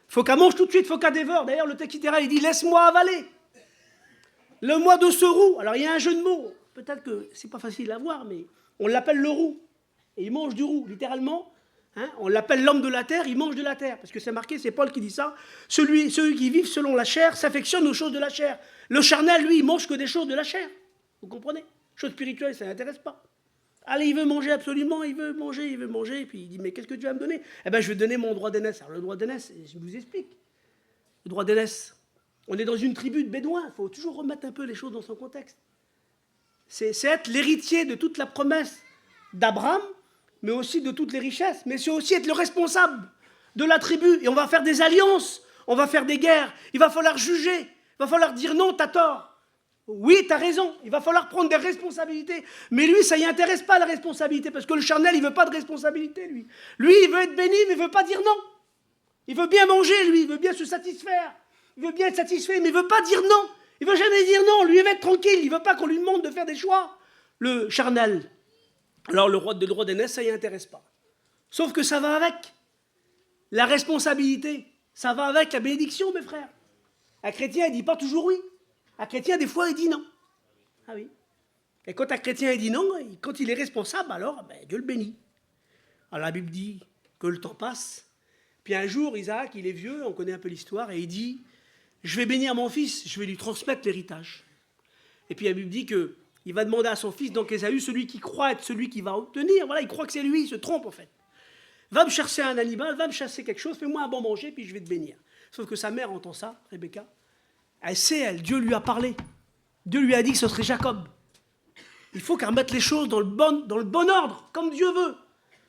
faut qu'elle mange tout de suite, il faut qu'elle dévore. D'ailleurs, le texte littéral, il dit, laisse-moi avaler. Le mois de ce roux. Alors, il y a un jeu de mots. Peut-être que ce n'est pas facile à voir, mais on l'appelle le roux. Et il mange du roux, littéralement. Hein, on l'appelle l'homme de la terre, il mange de la terre. Parce que c'est marqué, c'est Paul qui dit ça. Ceux qui vivent selon la chair s'affectionnent aux choses de la chair. Le charnel, lui, il mange que des choses de la chair. Vous comprenez? Chose spirituelle, ça ne l'intéresse pas. Allez, il veut manger absolument, il veut manger, et puis il dit, mais qu'est-ce que tu vas me donner? Je vais te donner mon droit d'aînesse. Alors le droit d'aînesse, je vous explique. Le droit d'aînesse, on est dans une tribu de bédouins, il faut toujours remettre un peu les choses dans son contexte. C'est être l'héritier de toute la promesse d'Abraham, mais aussi de toutes les richesses, mais c'est aussi être le responsable de la tribu, et on va faire des alliances, on va faire des guerres, il va falloir juger, il va falloir dire non, t'as tort. Oui, tu as raison, il va falloir prendre des responsabilités. Mais lui, ça ne y intéresse pas la responsabilité, parce que le charnel, il ne veut pas de responsabilité, lui. Lui, il veut être béni, mais il ne veut pas dire non. Il veut bien manger, lui, il veut bien se satisfaire. Il veut bien être satisfait, mais il ne veut pas dire non. Il ne veut jamais dire non, lui, il veut être tranquille. Il ne veut pas qu'on lui demande de faire des choix. Le charnel. Alors le droit d'aînesse, ça ne y intéresse pas. Sauf que ça va avec. La responsabilité, ça va avec la bénédiction, mes frères. Un chrétien, il ne dit pas toujours oui. Un chrétien, des fois, il dit non. Ah oui. Et quand un chrétien, il dit non, quand il est responsable, alors Dieu le bénit. Alors la Bible dit que le temps passe. Puis un jour, Isaac, il est vieux, on connaît un peu l'histoire, et il dit, je vais bénir mon fils, je vais lui transmettre l'héritage. Et puis la Bible dit qu'il va demander à son fils, donc Ésaü, celui qui croit être celui qui va obtenir, voilà, il croit que c'est lui, il se trompe en fait. Va me chercher un animal, va me chasser quelque chose, fais-moi un bon manger, puis je vais te bénir. Sauf que sa mère entend ça, Rebecca. Elle sait, Dieu lui a parlé. Dieu lui a dit que ce serait Jacob. Il faut qu'elle remette les choses dans le bon ordre, comme Dieu veut.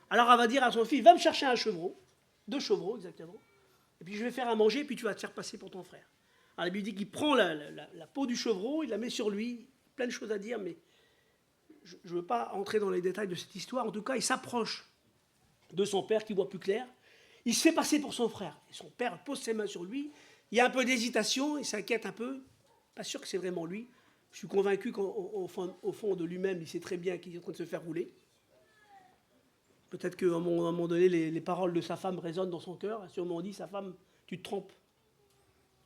Alors elle va dire à son fils, va me chercher un chevreau, 2 chevreaux exactement, et puis je vais faire à manger, puis tu vas te faire passer pour ton frère. Alors la Bible dit qu'il prend la peau du chevreau, il la met sur lui, plein de choses à dire, mais je ne veux pas entrer dans les détails de cette histoire. En tout cas, il s'approche de son père qui voit plus clair, il se fait passer pour son frère, et son père pose ses mains sur lui, il y a un peu d'hésitation, il s'inquiète un peu, pas sûr que c'est vraiment lui, je suis convaincu qu'au fond de lui-même, il sait très bien qu'il est en train de se faire rouler. Peut-être qu'à un moment donné, les paroles de sa femme résonnent dans son cœur. Elle a sûrement dit, sa femme, tu te trompes.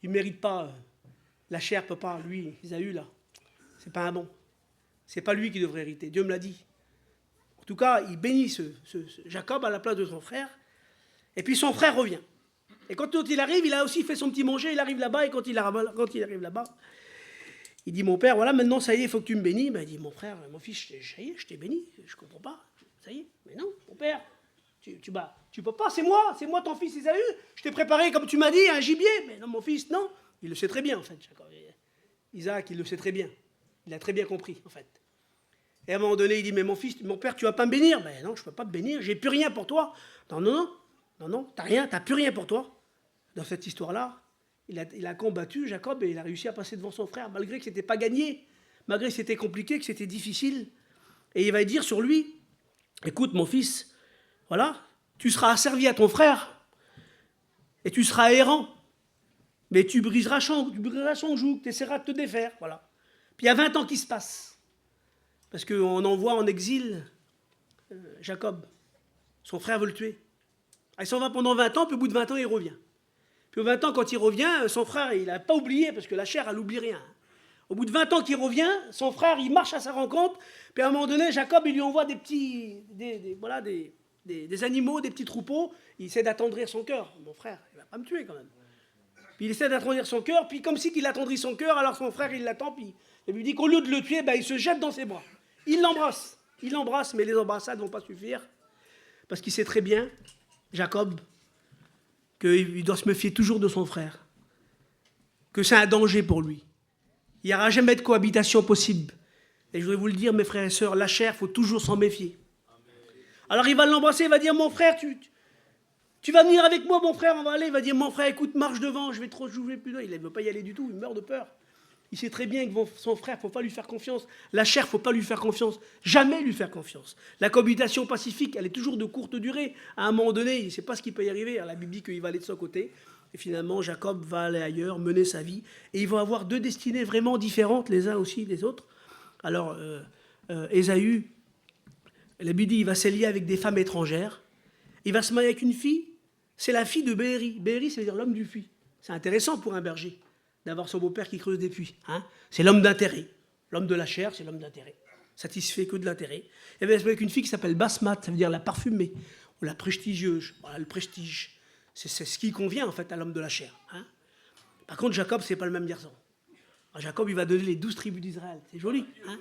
Il ne mérite pas, la chair ne peut pas, lui, Ésaü, là. C'est pas un bon. C'est pas lui qui devrait hériter. Dieu me l'a dit. En tout cas, il bénit ce Jacob à la place de son frère. Et puis son frère revient. Et quand il arrive, il a aussi fait son petit manger. Il arrive là-bas, et quand il arrive là-bas, il dit, mon père, voilà, maintenant, ça y est, il faut que tu me bénis. Il dit, mon frère, mon fils, ça y est, je t'ai béni. Je ne comprends pas. Ça y est, mais non, mon père, tu peux pas, c'est moi ton fils Ésaü, je t'ai préparé, comme tu m'as dit, un gibier, mais non, mon fils, non, il le sait très bien, en fait, Isaac, il le sait très bien, il a très bien compris, en fait. Et à un moment donné, il dit, mais mon fils, mon père, tu vas pas me bénir? Ben non, je peux pas te bénir, j'ai plus rien pour toi. Non, t'as plus rien pour toi. Dans cette histoire-là, il a combattu Jacob et il a réussi à passer devant son frère, malgré que c'était pas gagné, malgré que c'était compliqué, que c'était difficile. Et il va dire sur lui, écoute, mon fils, voilà, tu seras asservi à ton frère et tu seras errant, mais tu briseras son joug, tu essaieras de te défaire, voilà. Puis il y a 20 ans qui se passent, parce qu'on envoie en exil Jacob, son frère veut le tuer. Il s'en va pendant 20 ans, puis au bout de 20 ans, il revient. Puis au 20 ans, quand il revient, son frère, il n'a pas oublié, parce que la chair, elle n'oublie rien. Au bout de 20 ans qu'il revient, son frère, il marche à sa rencontre, puis à un moment donné, Jacob, il lui envoie des animaux, des petits troupeaux, il essaie d'attendrir son cœur. Mon frère, il ne va pas me tuer quand même. Puis il essaie d'attendrir son cœur, puis comme si qu'il attendrit son cœur, alors son frère, il l'attend, puis il lui dit qu'au lieu de le tuer, il se jette dans ses bras. Il l'embrasse, mais les embrassades ne vont pas suffire, parce qu'il sait très bien, Jacob, qu'il doit se méfier toujours de son frère, que c'est un danger pour lui. Il n'y aura jamais de cohabitation possible. Et je voudrais vous le dire, mes frères et sœurs, la chair, il faut toujours s'en méfier. Alors il va l'embrasser, il va dire, mon frère, tu vas venir avec moi, mon frère, on va aller. Il va dire, mon frère, écoute, marche devant, je vais trop jouer plus loin. Il ne veut pas y aller du tout, il meurt de peur. Il sait très bien que son frère, il ne faut pas lui faire confiance. La chair, il ne faut pas lui faire confiance. Jamais lui faire confiance. La cohabitation pacifique, elle est toujours de courte durée. À un moment donné, il ne sait pas ce qui peut y arriver. Alors, la Bible dit qu'il va aller de son côté. Et finalement, Jacob va aller ailleurs, mener sa vie. Et ils vont avoir 2 destinées vraiment différentes, les uns aussi des autres. Alors, Ésaü, la Bible dit, il va se lier avec des femmes étrangères. Il va se marier avec une fille. C'est la fille de Béhéri. Béhéri, ça veut dire l'homme du puits. C'est intéressant pour un berger d'avoir son beau-père qui creuse des puits. Hein, c'est l'homme d'intérêt. L'homme de la chair, c'est l'homme d'intérêt. Satisfait que de l'intérêt. Il va se marier avec une fille qui s'appelle Basmat, ça veut dire la parfumée, ou la prestigieuse. Voilà, le prestige. C'est ce qui convient en fait à l'homme de la chair. Hein. Par contre, Jacob, c'est pas le même garçon. Alors, Jacob, il va donner les 12 tribus d'Israël. C'est joli. Hein.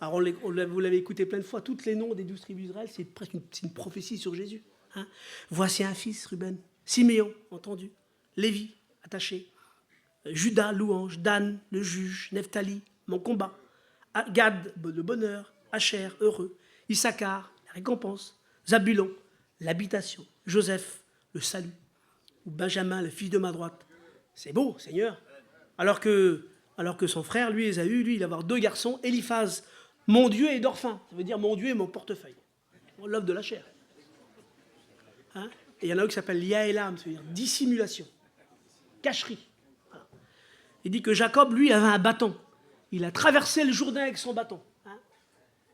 Alors, vous l'avez écouté plein de fois, tous les noms des 12 tribus d'Israël, c'est presque une prophétie sur Jésus. Hein. Voici un fils, Ruben. Siméon, entendu. Lévi, attaché. Judas, louange. Dan, le juge. Nephtali, mon combat. Gad, le bonheur. Asher, heureux. Issachar, la récompense. Zabulon, l'habitation. Joseph, le salut. Ou Benjamin, le fils de ma droite. C'est beau, Seigneur. Alors que son frère, lui, Ésaü, lui, il va avoir 2 garçons, Éliphaz, mon Dieu et Dorphin. Ça veut dire mon Dieu et mon portefeuille. L'œuvre de la chair. Hein? Et il y en a un qui s'appelle Yaélam, c'est-à-dire dissimulation, cacherie. Voilà. Il dit que Jacob, lui, avait un bâton. Il a traversé le Jourdain avec son bâton.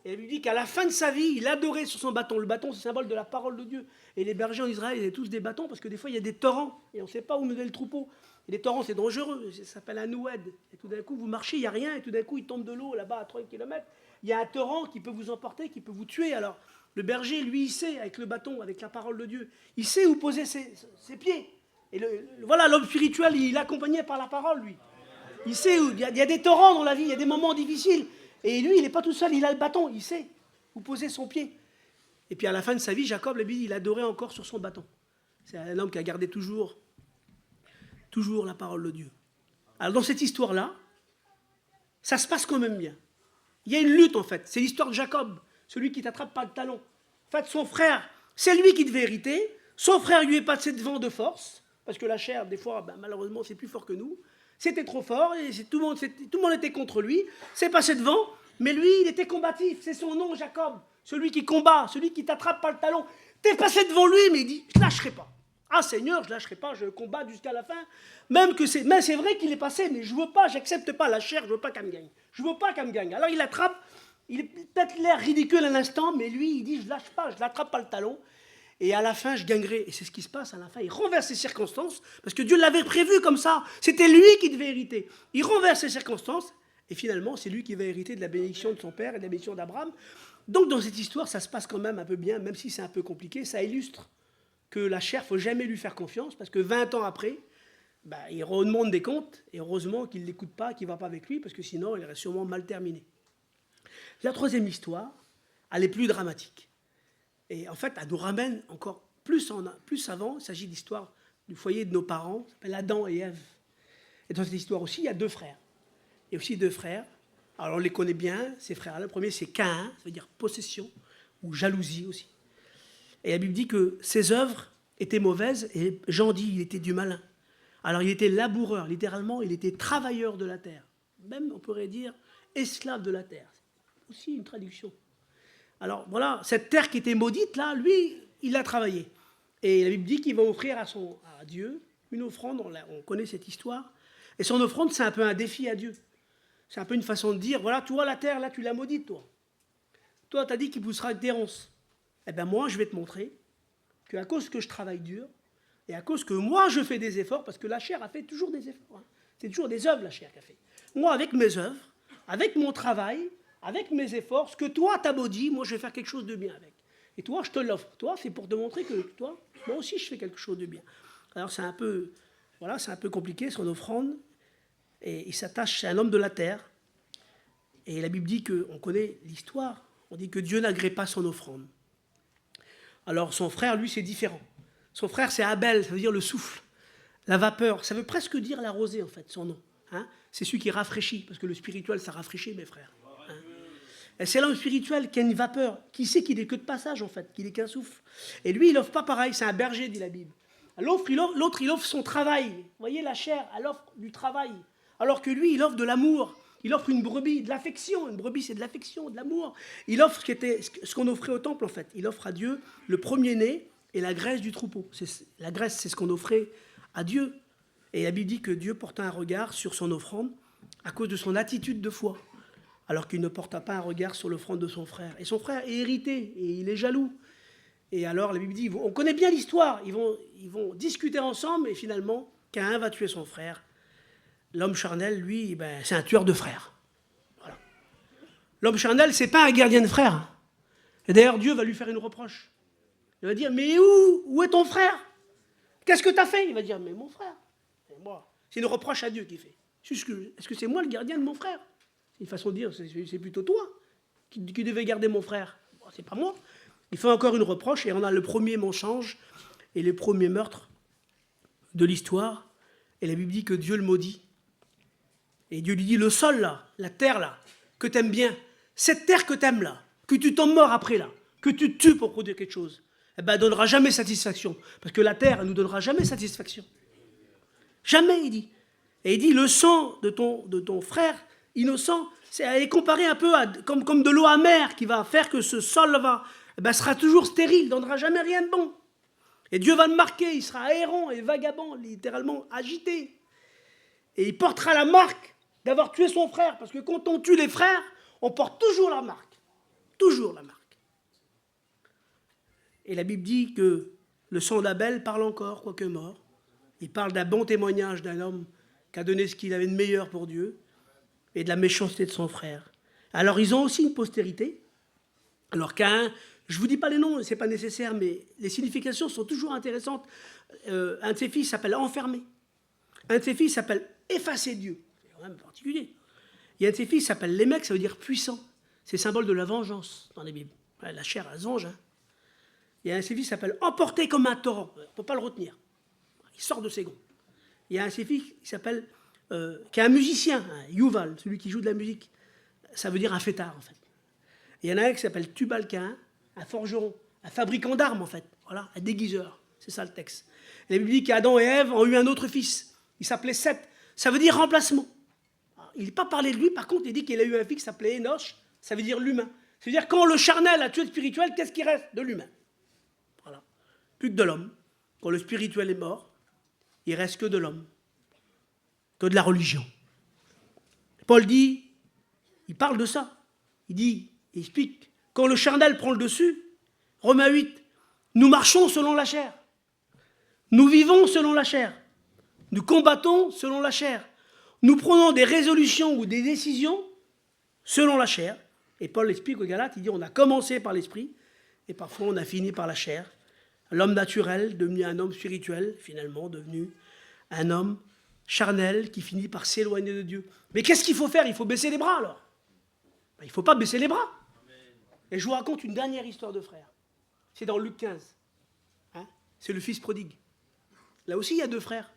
Et il lui dit qu'à la fin de sa vie, il adorait sur son bâton. Le bâton, c'est le symbole de la parole de Dieu. Et les bergers en Israël, ils avaient tous des bâtons parce que des fois, il y a des torrents et on ne sait pas où mener le troupeau. Et les torrents, c'est dangereux. Ça s'appelle un noued. Et tout d'un coup, vous marchez, il n'y a rien. Et tout d'un coup, il tombe de l'eau là-bas à 3 km. Il y a un torrent qui peut vous emporter, qui peut vous tuer. Alors, le berger, lui, il sait, avec le bâton, avec la parole de Dieu, il sait où poser ses pieds. Et voilà, l'homme spirituel, il est accompagné par la parole, lui. Il sait où. Il y a des torrents dans la vie, il y a des moments difficiles. Et lui, il n'est pas tout seul, il a le bâton, il sait où poser son pied. Et puis à la fin de sa vie, Jacob, il adorait encore sur son bâton. C'est un homme qui a gardé toujours la parole de Dieu. Alors dans cette histoire-là, ça se passe quand même bien. Il y a une lutte en fait. C'est l'histoire de Jacob, celui qui t'attrape par le talon. En fait, son frère, c'est lui qui devait hériter. Son frère lui est passé devant de force, parce que la chair, des fois, malheureusement, c'est plus fort que nous. C'était trop fort, et tout le monde était contre lui. C'est passé devant, mais lui, il était combatif. C'est son nom, Jacob. Celui qui combat, celui qui t'attrape par le talon. T'es passé devant lui, mais il dit, je ne lâcherai pas. Ah Seigneur, je ne lâcherai pas, je combat jusqu'à la fin. Mais c'est vrai qu'il est passé, mais je ne veux pas, j'accepte pas la chair, je ne veux pas qu'elle me gagne. Je ne veux pas qu'elle me gagne. Alors il l'attrape, il est peut-être l'air ridicule à l'instant, mais lui, il dit, je ne lâche pas, je l'attrape par le talon. Et à la fin, je gagnerai. Et c'est ce qui se passe à la fin. Il renverse les circonstances, parce que Dieu l'avait prévu comme ça. C'était lui qui devait hériter. Il renverse les circonstances, et finalement, c'est lui qui va hériter de la bénédiction de son père et de la bénédiction d'Abraham. Donc, dans cette histoire, ça se passe quand même un peu bien, même si c'est un peu compliqué. Ça illustre que la chair, il ne faut jamais lui faire confiance, parce que 20 ans après, il remonte des comptes, et heureusement qu'il ne l'écoute pas, qu'il ne va pas avec lui, parce que sinon, il aurait sûrement mal terminé. La troisième histoire, elle est plus dramatique. Et en fait, elle nous ramène encore plus avant. Il s'agit de l'histoire du foyer de nos parents, ça s'appelle Adam et Ève. Et dans cette histoire aussi, il y a deux frères. Il y a aussi deux frères. Alors on les connaît bien, ces frères-là. Le premier, c'est Caïn, ça veut dire possession, ou jalousie aussi. Et la Bible dit que ses œuvres étaient mauvaises, et Jean dit qu'il était du malin. Alors il était laboureur, littéralement, il était travailleur de la terre. Même, on pourrait dire, esclave de la terre. C'est aussi une traduction. Alors voilà, cette terre qui était maudite, là, lui, il l'a travaillée. Et la Bible dit qu'il va offrir à Dieu une offrande, on connaît cette histoire. Et son offrande, c'est un peu un défi à Dieu. C'est un peu une façon de dire, voilà, tu vois la terre, là, tu l'as maudite, toi. Toi, tu as dit qu'il poussera avec des ronces. Eh bien, moi, je vais te montrer qu'à cause que je travaille dur, et à cause que moi, je fais des efforts, parce que la chair a fait toujours des efforts. Hein. C'est toujours des œuvres, la chair, qu'a fait. Moi, avec mes œuvres, avec mon travail, avec mes efforts, ce que toi, t'as maudit, moi, je vais faire quelque chose de bien avec. Et toi, je te l'offre. Toi, c'est pour te montrer que toi, moi aussi, je fais quelque chose de bien. Alors, c'est un peu compliqué, son offrande. Et il s'attache, c'est un homme de la terre. Et la Bible dit qu'on connaît l'histoire. On dit que Dieu n'agrée pas son offrande. Alors, son frère, lui, c'est différent. Son frère, c'est Abel, ça veut dire le souffle, la vapeur. Ça veut presque dire la rosée, en fait, son nom. Hein, c'est celui qui rafraîchit, parce que le spirituel, ça rafraîchit, mes frères. Hein. Et c'est l'homme spirituel qui a une vapeur, qui sait qu'il n'est que de passage, en fait, qu'il n'est qu'un souffle. Et lui, il n'offre pas pareil, c'est un berger, dit la Bible. L'autre, il offre son travail. Vous voyez, la chair, elle offre du travail. Alors que lui, il offre de l'amour. Il offre une brebis, de l'affection. Une brebis, c'est de l'affection, de l'amour. Il offre ce qu'on offrait au temple, en fait. Il offre à Dieu le premier-né et la graisse du troupeau. La graisse, c'est ce qu'on offrait à Dieu. Et la Bible dit que Dieu porta un regard sur son offrande à cause de son attitude de foi, alors qu'il ne porta pas un regard sur l'offrande de son frère. Et son frère est hérité, et il est jaloux. Et alors, la Bible dit, on connaît bien l'histoire, ils vont discuter ensemble, et finalement, Caïn va tuer son frère. L'homme charnel, lui, c'est un tueur de frères. Voilà. L'homme charnel, c'est pas un gardien de frères. Et d'ailleurs, Dieu va lui faire une reproche. Il va dire, mais où est ton frère? Qu'est-ce que tu as fait? Il va dire, mais mon frère. Et moi, c'est une reproche à Dieu qu'il fait. Est-ce que c'est moi le gardien de mon frère? C'est une façon de dire, c'est plutôt toi qui devais garder mon frère. Bon, c'est pas moi. Il fait encore une reproche, et on a le premier mensonge et le premier meurtre de l'histoire. Et la Bible dit que Dieu le maudit. Et Dieu lui dit, le sol là, la terre là, que tu aimes bien, cette terre que tu aimes là, que tu t'en mords après là, que tu tues pour produire quelque chose, elle ne donnera jamais satisfaction. Parce que la terre, elle ne nous donnera jamais satisfaction. Jamais, il dit. Et il dit, le sang de ton frère innocent, elle est comparée un peu comme de l'eau amère qui va faire que ce sol sera toujours stérile, ne donnera jamais rien de bon. Et Dieu va le marquer, il sera errant et vagabond, littéralement agité. Et il portera la marque d'avoir tué son frère, parce que quand on tue les frères, on porte toujours la marque. Toujours la marque. Et la Bible dit que le sang d'Abel parle encore, quoique mort. Il parle d'un bon témoignage d'un homme qui a donné ce qu'il avait de meilleur pour Dieu et de la méchanceté de son frère. Alors ils ont aussi une postérité. Alors Caïn, je ne vous dis pas les noms, ce n'est pas nécessaire, mais les significations sont toujours intéressantes. Un de ses fils s'appelle enfermé. Un de ses fils s'appelle effacer Dieu. C'est quand même particulier. Il y a un de ses fils s'appelle Lémec, ça veut dire puissant. C'est symbole de la vengeance dans les Bibles. La chair, elle zonge. Hein. Il y a un de ses fils qui s'appelle emporté comme un torrent. On ne peut pas le retenir. Il sort de ses gonds. Il y a un de ses fils qui s'appelle, qui est un musicien, hein, Yuval, celui qui joue de la musique. Ça veut dire un fêtard, en fait. Il y en a un qui s'appelle Tubal-Caïn, un forgeron, un fabricant d'armes, en fait. Voilà, un déguiseur. C'est ça le texte. Et la Bible dit qu'Adam et Ève ont eu un autre fils. Il s'appelait Seth. Ça veut dire remplacement. Alors, il n'est pas parlé de lui, par contre, il dit qu'il a eu un fils qui s'appelait Enoch. Ça veut dire l'humain. Ça veut dire quand le charnel a tué le spirituel, qu'est-ce qui reste de l'humain? Voilà. Plus que de l'homme. Quand le spirituel est mort, il reste que de l'homme. Que de la religion. Paul dit, il parle de ça. Il dit, il explique, quand le charnel prend le dessus, Romains 8, nous marchons selon la chair. Nous vivons selon la chair. Nous combattons selon la chair. Nous prenons des résolutions ou des décisions selon la chair. Et Paul explique aux Galates, il dit, on a commencé par l'esprit, et parfois on a fini par la chair. L'homme naturel, devenu un homme spirituel, finalement devenu un homme charnel qui finit par s'éloigner de Dieu. Mais qu'est-ce qu'il faut faire? Il faut baisser les bras alors. Il ne faut pas baisser les bras. Et je vous raconte une dernière histoire de frère. C'est dans Luc 15. Hein, c'est le fils prodigue. Là aussi, il y a deux frères.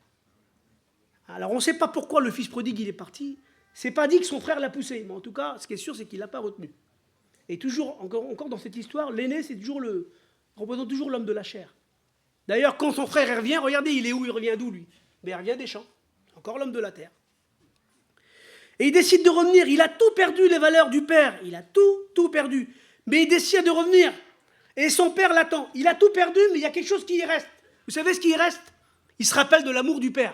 Alors, on ne sait pas pourquoi le fils prodigue, il est parti. C'est pas dit que son frère l'a poussé. Mais en tout cas, ce qui est sûr, c'est qu'il ne l'a pas retenu. Et toujours, encore dans cette histoire, l'aîné, c'est toujours représente toujours l'homme de la chair. D'ailleurs, quand son frère revient, regardez, il est où? Il revient d'où, lui? Mais il revient des champs. Encore l'homme de la terre. Et il décide de revenir. Il a tout perdu, les valeurs du père. Il a tout perdu. Mais il décide de revenir. Et son père l'attend. Il a tout perdu, mais il y a quelque chose qui y reste. Vous savez ce qui y reste? Il se rappelle de l'amour du père.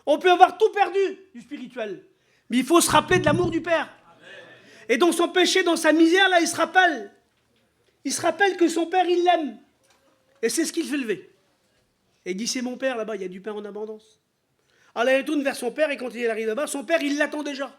On peut avoir tout perdu du spirituel, mais il faut se rappeler de l'amour du père. Et dans son péché, dans sa misère, là, il se rappelle. Il se rappelle que son père, il l'aime. Et c'est ce qu'il fait lever. Et il dit, c'est mon père, là-bas, il y a du pain en abondance. Alors il retourne vers son père, et quand il arrive là-bas, son père, il l'attend déjà.